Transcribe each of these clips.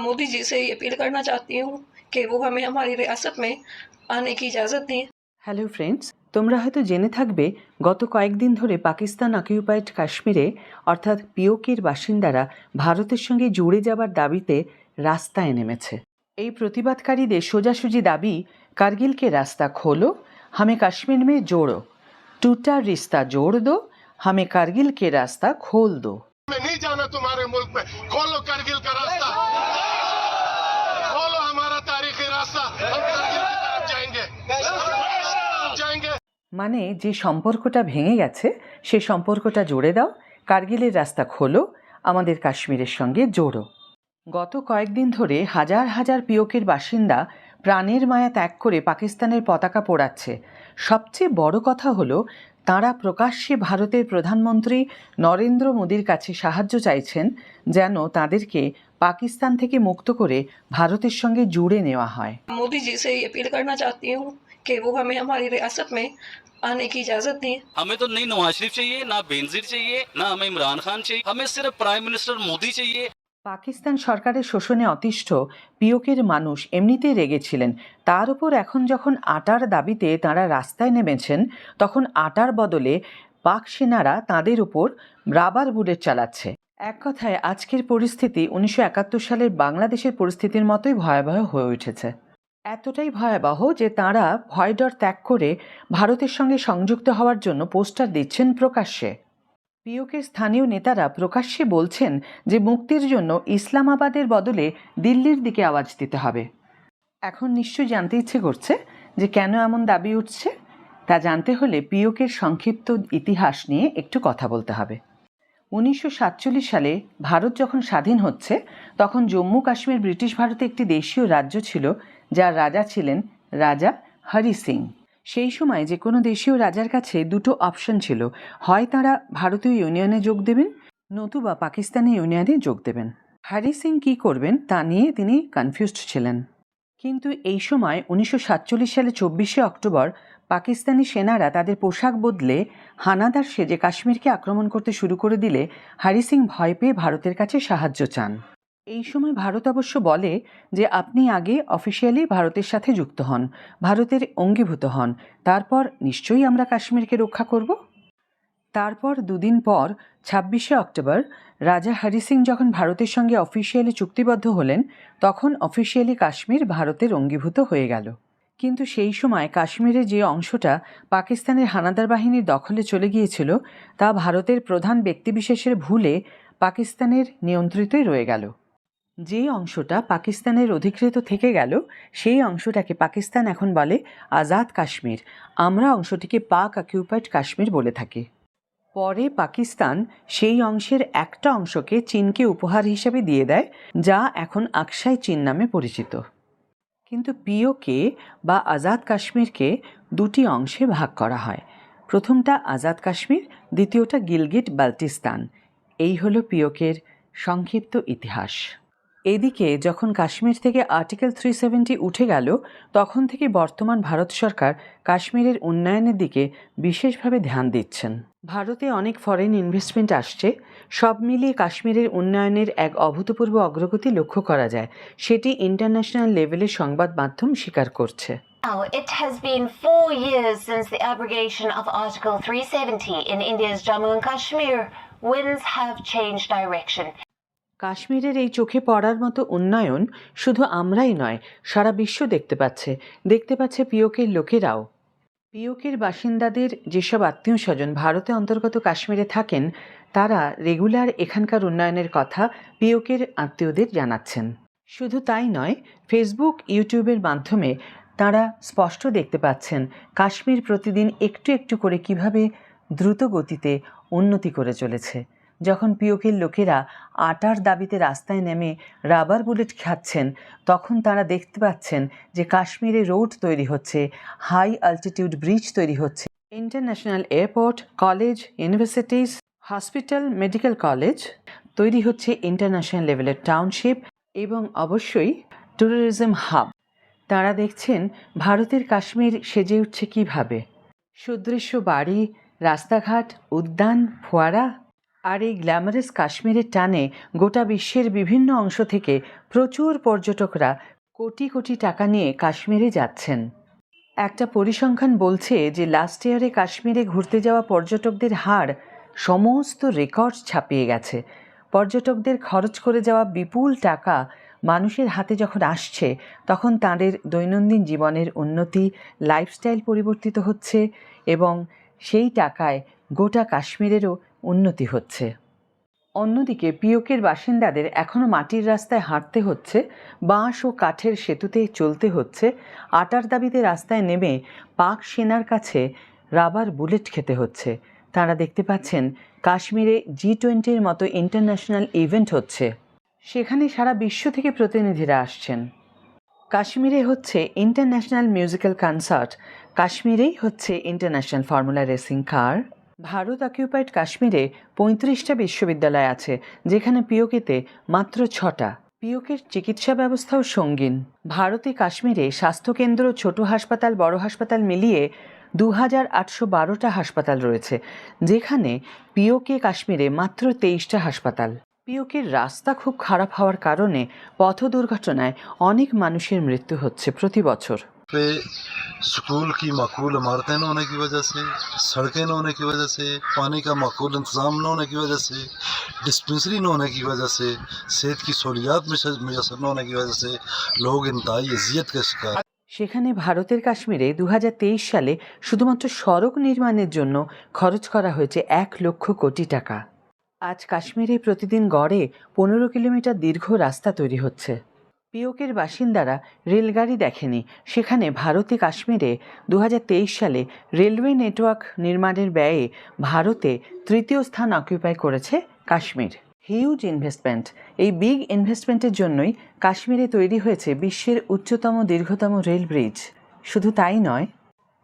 मोदी जी से ये अपील करना चाहती हूँ कि वो हमें हमारी रियासत में आने की इजाज़त दें। হ্যালো ফ্রেন্ডস, তোমরা হয়তো জেনে থাকবে গত কয়েকদিন ধরে পাকিস্তান অকিউপাইড কাশ্মীরে অর্থাৎ পিওকের বাসিন্দারা ভারতের সঙ্গে জুড়ে যাবার দাবিতে রাস্তায় নেমেছে। এই প্রতিবাদকারীদের সোজাসুজি দাবি, কার্গিলকে রাস্তা খোলো, হামে কাশ্মীর মে জোড়ো, টুটা রিস্তা জোড় দো, হামে কার্গিল কে রাস্তা খোল দো। मैं नहीं जाना तुम्हारे मुल्क में, खोलो कारगिल का रास्ता, खोलो हमारा तारीखी रास्ता, हम कारगिल की तरफ जाएंगे। মানে যে সম্পর্কটা ভেঙে গেছে সে সম্পর্কটা জোড়ে দাও, কার্গিলের রাস্তা খোলো, আমাদের কাশ্মীরের সঙ্গে জোড়ো। গত কয়েকদিন ধরে হাজার হাজার পিওকের বাসিন্দা প্রাণের মায়া ত্যাগ করে পাকিস্তানের পতাকা পোড়াচ্ছে। সবচেয়ে বড় কথা হলো, তাঁরা প্রকাশ্যে ভারতের প্রধানমন্ত্রী নরেন্দ্র মোদীর কাছে সাহায্য চাইছেন যেন তাদেরকে পাকিস্তান থেকে মুক্ত করে ভারতের সঙ্গে জুড়ে নেওয়া হয়। मोदी जी से ये अपील करना चाहती हूँ कि वो हमें हमारी रियासत में आने की इजाज़त दें। हमें तो नहीं नवाज शरीफ चाहिए, ना बेनजीर चाहिए, ना हमें इमरान खान चाहिए, हमें सिर्फ प्राइम मिनिस्टर मोदी चाहिए। পাকিস্তান সরকারের শোষণে অতিষ্ঠ পিওকের মানুষ এমনিতেই রেগেছিলেন, তার উপর এখন যখন আটার দাবিতে তাঁরা রাস্তায় নেমেছেন, তখন আটার বদলে পাক সেনারা তাঁদের উপর রাবার বুলেট চালাচ্ছে। এক কথায় আজকের পরিস্থিতি 1971 সালের বাংলাদেশের পরিস্থিতির মতোই ভয়াবহ হয়ে উঠেছে। এতটাই ভয়াবহ যে তাঁরা ভয়ডর ত্যাগ করে ভারতের সঙ্গে সংযুক্ত হওয়ার জন্য পোস্টার দিচ্ছেন প্রকাশ্যে। পিওকের স্থানীয় নেতারা প্রকাশ্যে বলছেন যে মুক্তির জন্য ইসলামাবাদের বদলে দিল্লির দিকে আওয়াজ দিতে হবে। এখন নিশ্চয়ই জানতে ইচ্ছে করছে যে কেন এমন দাবি উঠছে। তা জানতে হলে পিওকের সংক্ষিপ্ত ইতিহাস নিয়ে একটু কথা বলতে হবে। 1947 সালে ভারত যখন স্বাধীন হচ্ছে, তখন জম্মু কাশ্মীর ব্রিটিশ ভারতে একটি দেশীয় রাজ্য ছিল, যার রাজা ছিলেন রাজা হরি সিং। সেই সময় যে কোনো দেশীয় রাজার কাছে দুটো অপশন ছিল, হয় তাঁরা ভারতীয় ইউনিয়নে যোগ দেবেন, নতুবা পাকিস্তানি ইউনিয়নে যোগ দেবেন। হরি সিং কী করবেন তা নিয়ে তিনি কনফিউজড ছিলেন। কিন্তু এই সময় 1947 সালে 24শে অক্টোবর পাকিস্তানি সেনারা তাদের পোশাক বদলে হানাদার সেজে কাশ্মীরকে আক্রমণ করতে শুরু করে দিলে হরি সিং ভয় পেয়ে ভারতের কাছে সাহায্য চান। এই সময় ভারত অবশ্য বলে যে আপনি আগে অফিসিয়ালি ভারতের সাথে যুক্ত হন, ভারতের অঙ্গীভূত হন, তারপর নিশ্চয়ই আমরা কাশ্মীরকে রক্ষা করব। তারপর দুদিন পর 26শে অক্টোবর রাজা হরি সিং যখন ভারতের সঙ্গে অফিসিয়ালি চুক্তিবদ্ধ হলেন, তখন অফিসিয়ালি কাশ্মীর ভারতের অঙ্গীভূত হয়ে গেল। কিন্তু সেই সময় কাশ্মীরের যে অংশটা পাকিস্তানের হানাদার বাহিনীর দখলে চলে গিয়েছিল, তা ভারতের প্রধান ব্যক্তিবিশেষের ভুলে পাকিস্তানের নিয়ন্ত্রিতই রয়ে গেল। যে অংশটা পাকিস্তানের অধিকৃত থেকে গেল, সেই অংশটাকে পাকিস্তান এখন বলে আজাদ কাশ্মীর। আমরা অংশটিকে পাক অকিউপাইড কাশ্মীর বলে থাকি। পরে পাকিস্তান সেই অংশের একটা অংশকে চীনকে উপহার হিসেবে দিয়ে দেয়, যা এখন আকসাই চীন নামে পরিচিত। কিন্তু পিওকে বা আজাদ কাশ্মীরকে দুটি অংশে ভাগ করা হয়। প্রথমটা আজাদ কাশ্মীর, দ্বিতীয়টা গিলগিট বাল্টিস্তান। এই হলো পিওকের সংক্ষিপ্ত ইতিহাস। এদিকে যখন কাশ্মীর থেকে আর্টিকেল 370 উঠে গেল, তখন থেকে বর্তমান ভারত সরকার কাশ্মীরের উন্নয়নের দিকে বিশেষভাবে ধ্যান দিচ্ছেন। ভারতে অনেক ফরেন ইনভেস্টমেন্ট আসছে। সব মিলিয়ে কাশ্মীরের উন্নয়নের এক অভূতপূর্ব অগ্রগতি লক্ষ্য করা যায়, সেটি ইন্টারন্যাশনাল লেভেলে সংবাদ মাধ্যম স্বীকার করছে। Now, it has been 4 years since the abrogation of Article 370 in India's Jammu and Kashmir. Winds have changed direction. কাশ্মীরের এই চোখে পড়ার মতো উন্নয়ন শুধু আমরাই নয়, সারা বিশ্ব দেখতে পাচ্ছে পিওকের লোকেরাও। পিওকের বাসিন্দাদের যেসব আত্মীয় স্বজন ভারতে অন্তর্গত কাশ্মীরে থাকেন, তারা রেগুলার এখানকার উন্নয়নের কথা পিওকের আত্মীয়দের জানাচ্ছেন। শুধু তাই নয়, ফেসবুক, ইউটিউবের মাধ্যমে তারা স্পষ্ট দেখতে পাচ্ছেন কাশ্মীর প্রতিদিন একটু একটু করে কিভাবে দ্রুত গতিতে উন্নতি করে চলেছে। যখন পিওকের লোকেরা আটার দাবিতে রাস্তায় নেমে রাবার বুলেট খাচ্ছেন, তখন তারা দেখতে পাচ্ছেন যে কাশ্মীরে রোড তৈরি হচ্ছে, হাই অল্টিটিউড ব্রিজ তৈরি হচ্ছে, international airport, college, universities, hospital, medical college তৈরি হচ্ছে, ইন্টারন্যাশনাল লেভেলের টাউনশিপ এবং অবশ্যই ট্যুরিজম হাব। তারা দেখছেন ভারতের কাশ্মীর সেজে উঠছে কীভাবে, সুদৃশ্য বাড়ি, রাস্তাঘাট, উদ্যান, ফোয়ারা। আর এই গ্ল্যামারাস কাশ্মীরের টানে গোটা বিশ্বের বিভিন্ন অংশ থেকে প্রচুর পর্যটকরা কোটি কোটি টাকা নিয়ে কাশ্মীরে যাচ্ছেন। একটা পরিসংখ্যান বলছে যে লাস্ট ইয়ারে কাশ্মীরে ঘুরতে যাওয়া পর্যটকদের হার সমস্ত রেকর্ড ছাপিয়ে গেছে। পর্যটকদের খরচ করে যাওয়া বিপুল টাকা মানুষের হাতে যখন আসছে, তখন তাদের দৈনন্দিন জীবনের উন্নতি, লাইফস্টাইল পরিবর্তিত হচ্ছে এবং সেই টাকায় গোটা কাশ্মীরেরও উন্নতি হচ্ছে। অন্যদিকে পিওকের বাসিন্দাদের এখনও মাটির রাস্তায় হাঁটতে হচ্ছে, বাঁশ ও কাঠের সেতুতে চলতে হচ্ছে, আটার দাবিতে রাস্তায় নেমে পাক সেনার কাছে রাবার বুলেট খেতে হচ্ছে। তাঁরা দেখতে পাচ্ছেন কাশ্মীরে G20-র মতো ইন্টারন্যাশনাল ইভেন্ট হচ্ছে, সেখানে সারা বিশ্ব থেকে প্রতিনিধিরা আসছেন। কাশ্মীরে হচ্ছে ইন্টারন্যাশনাল মিউজিক্যাল কনসার্ট, কাশ্মীরেই হচ্ছে international formula racing car. Bharat occupied কাশ্মীরে 35টা বিশ্ববিদ্যালয় আছে, যেখানে পিওকেতে মাত্র 6টা। পিওকের চিকিৎসা ব্যবস্থাও সঙ্গীন। ভারতে কাশ্মীরে স্বাস্থ্যকেন্দ্র, ছোট হাসপাতাল, বড় হাসপাতাল মিলিয়ে 2812টা হাসপাতাল রয়েছে, যেখানে পিওকে কাশ্মীরে মাত্র 23টা হাসপাতাল। পিওকের রাস্তা খুব খারাপ হওয়ার কারণে পথ দুর্ঘটনায় অনেক মানুষের মৃত্যু হচ্ছে প্রতি বছর। पे स्कूल की माकूल इमारतें न होने की वजह से, सड़कें न होने की वजह से, पानी का माकूल इंतज़ाम न होने की वजह से, डिस्पेंसरी न होने की वजह से, सेहत की सहूलियात मैसर न होने की वजह से लोग इंतहाई अजियत का शिकार। সেখানে ভারতের কাশ্মীরে 2023 সালে শুধুমাত্র সড়ক নির্মাণের জন্য খরচ করা হয়েছে 1 লক্ষ কোটি টাকা। আজ কাশ্মীরে প্রতিদিন গড়ে 15 কিলোমিটার দীর্ঘ রাস্তা তৈরি হচ্ছে। পিওকের বাসিন্দারা রেলগাড়ি দেখেনি, সেখানে ভারতে কাশ্মীরে 2023 সালে রেলওয়ে নেটওয়ার্ক নির্মাণের ব্যয়ে ভারতে 3য় স্থান অকুপাই করেছে কাশ্মীর। Huge investment. এই বিগ ইনভেস্টমেন্টের জন্যই কাশ্মীরে তৈরি হয়েছে বিশ্বের উচ্চতম দীর্ঘতম রেল ব্রিজ। শুধু তাই নয়,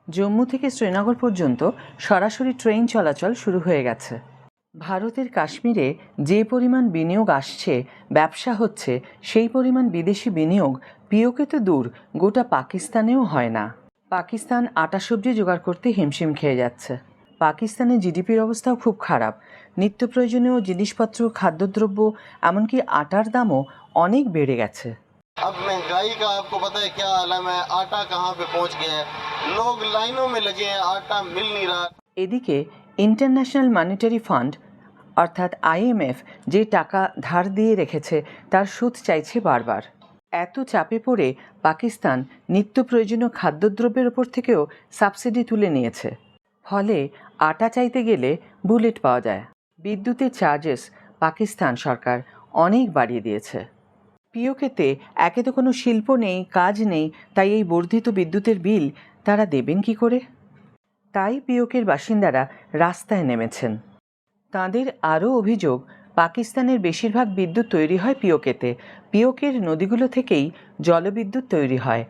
জম্মু থেকে শ্রীনগর পর্যন্ত সরাসরি ট্রেন চলাচল শুরু হয়ে গেছে। ভারতের কাশ্মীরে যে পরিমাণ বিনিয়োগ আসছে, ব্যবসা হচ্ছে, সেই পরিমাণ বিদেশি বিনিয়োগ পিওকে তো দূর, গোটা পাকিস্তানেও হয় না। পাকিস্তান আটা সবজি জোগাড় করতে হিমশিম খেয়ে যাচ্ছে। পাকিস্তানের জিডিপির অবস্থাও খুব খারাপ। নিত্য প্রয়োজনীয় জিনিসপত্র, খাদ্যদ্রব্য, এমনকি আটার দামও অনেক বেড়ে গেছে। अब महंगाई का आपको पता है क्या आलम है, आटा कहाँ पे पहुँच गया है, लोग लाइनों में लगे हैं, आटा मिल नहीं रहा। এদিকে ইন্টারন্যাশনাল মনিটারি ফান্ড অর্থাৎ IMF যে টাকা ধার দিয়ে রেখেছে তার সুদ চাইছে বারবার। এত চাপে পড়ে পাকিস্তান নিত্য প্রয়োজনীয় খাদ্যদ্রব্যের ওপর থেকেও সাবসিডি তুলে নিয়েছে। ফলে আটা চাইতে গেলে বুলেট পাওয়া যায়। বিদ্যুতের চার্জেস পাকিস্তান সরকার অনেক বাড়িয়ে দিয়েছে। পিওকেতে একে তো কোনো শিল্প নেই, কাজ নেই, তাই এই বর্ধিত বিদ্যুতের বিল তারা দেবেন কি করে? তাই পিওকের বাসিন্দারা রাস্তায় নেমেছেন। তাঁদের আরও অভিযোগ, পাকিস্তানের বেশিরভাগ বিদ্যুৎ তৈরি হয় পিওকেতে। পিওকের নদীগুলো থেকেই জলবিদ্যুৎ তৈরি হয়,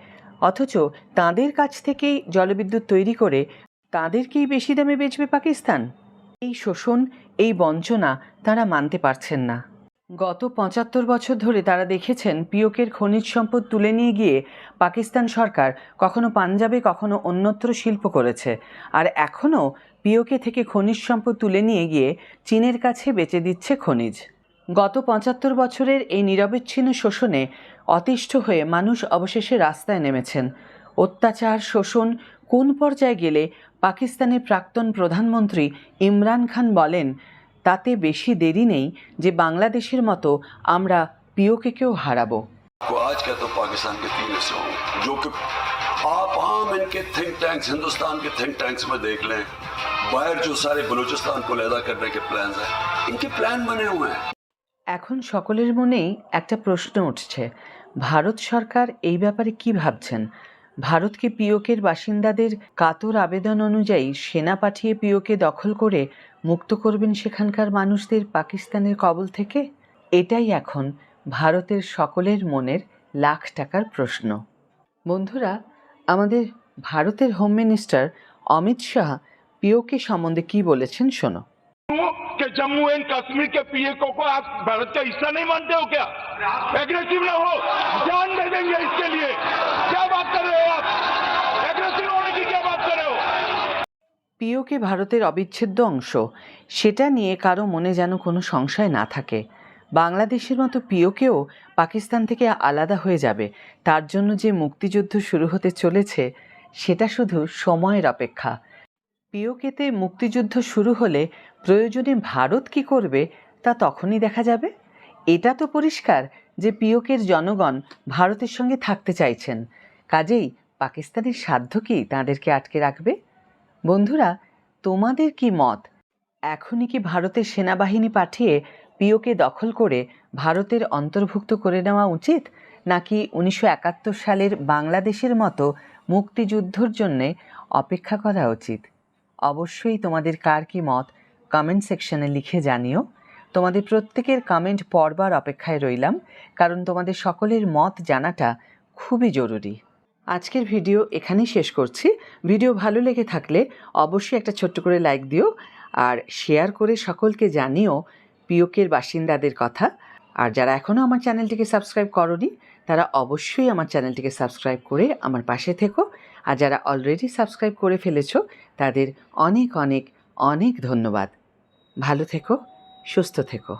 অথচ তাঁদের কাছ থেকেই জলবিদ্যুৎ তৈরি করে তাঁদেরকেই বেশি দামে বেচবে পাকিস্তান। এই শোষণ, এই বঞ্চনা তাঁরা মানতে পারছেন না। গত 75 বছর ধরে তারা দেখেছেন পিওকের খনিজ সম্পদ তুলে নিয়ে গিয়ে পাকিস্তান সরকার কখনো পাঞ্জাবে, কখনো অন্যত্র শিল্প করেছে, আর এখনও পিওকে থেকে খনিজ সম্পদ তুলে নিয়ে গিয়ে চীনের কাছে বেচে দিচ্ছে খনিজ। গত 75 বছরের এই নিরবচ্ছিন্ন শোষণে অতিষ্ঠ হয়ে মানুষ অবশেষে রাস্তায় নেমেছেন। অত্যাচার, শোষণ কোন পর্যায়ে গেলে পাকিস্তানের প্রাক্তন প্রধানমন্ত্রী ইমরান খান বলেন, তাতে বেশি দেরি নেই যে বাংলাদেশের মতো আমরা পিওকেকেও হারাবো। आज का तो पाकिस्तान के 3 हिस्से होंगे, जो कि आप आम इनके थिंक टैंक्स, हिंदुस्तान के थिंक टैंक्स में देख लें, बाहर जो सारे बलूचिस्तान को अलहदा करने के प्लान हैं, इनके प्लान बने हुए हैं। এখন সকলের মনেই একটা প্রশ্ন উঠছে, ভারত সরকার এই ব্যাপারে কি ভাবছেন? ভারতকে পিওকের বাসিন্দাদের কাতর আবেদন অনুযায়ী সেনা পাঠিয়ে পিওকে দখল করে মুক্ত করবেন সেখানকার মানুষদের পাকিস্তানের কবল থেকে? এটাই এখন ভারতের সকলের মনের লাখ টাকার প্রশ্ন। বন্ধুরা, আমাদের ভারতের হোম মিনিস্টার অমিত শাহ পিওকে সম্বন্ধে কি বলেছেন শোনো। कि जम्मू एंड कश्मीर के पीएको को आप भारत का हिस्सा नहीं मानते हो क्या? एग्रेसिव ना हो, जान दे देंगे इसके लिए। क्या बात कर रहे हो आप? एग्रेसिव होने की क्या बात कर रहे हो? পিওকে ভারতের অবিচ্ছেদ্য অংশ, সেটা নিয়ে কারো মনে যেন কোনো সংশয় না থাকে। বাংলাদেশের মতো পিওকেও পাকিস্তান থেকে আলাদা হয়ে যাবে, তার জন্য যে মুক্তিযুদ্ধ শুরু হতে চলেছে সেটা শুধু সময়ের অপেক্ষা। পিওকেতে মুক্তিযুদ্ধ শুরু হলে প্রয়োজনে ভারত কী করবে তা তখনই দেখা যাবে। এটা তো পরিষ্কার যে পিওকের জনগণ ভারতের সঙ্গে থাকতে চাইছেন, কাজেই পাকিস্তানের সাধ্য কি তাঁদেরকে আটকে রাখবে? বন্ধুরা, তোমাদের কি মত? এখনই কি ভারতের সেনাবাহিনী পাঠিয়ে পিওকে দখল করে ভারতের অন্তর্ভুক্ত করে নেওয়া উচিত, নাকি 1971 সালের বাংলাদেশের মতো মুক্তিযুদ্ধর জন্যে অপেক্ষা করা উচিত? অবশ্যই তোমাদের কার কি মত কমেন্ট সেকশনে লিখে জানিও। তোমাদের প্রত্যেকের কমেন্ট পড়বার অপেক্ষায় রইলাম, কারণ তোমাদের সকলের মত জানাটা খুবই জরুরি। আজকের ভিডিও এখানেই শেষ করছি। ভিডিও ভালো লেগে থাকলে অবশ্যই একটা ছোট্ট করে লাইক দিও, আর শেয়ার করে সকলকে জানিও পিওকের বাসিন্দাদের কথা। আর যারা এখনও আমার চ্যানেলটিকে সাবস্ক্রাইব করোনি তারা অবশ্যই আমার চ্যানেলটিকে সাবস্ক্রাইব করে আমার পাশে থেকো। আর যারা অলরেডি সাবস্ক্রাইব করে ফেলেছো তাদের অনেক অনেক অনেক ধন্যবাদ। ভালো থেকো, সুস্থ থেকো।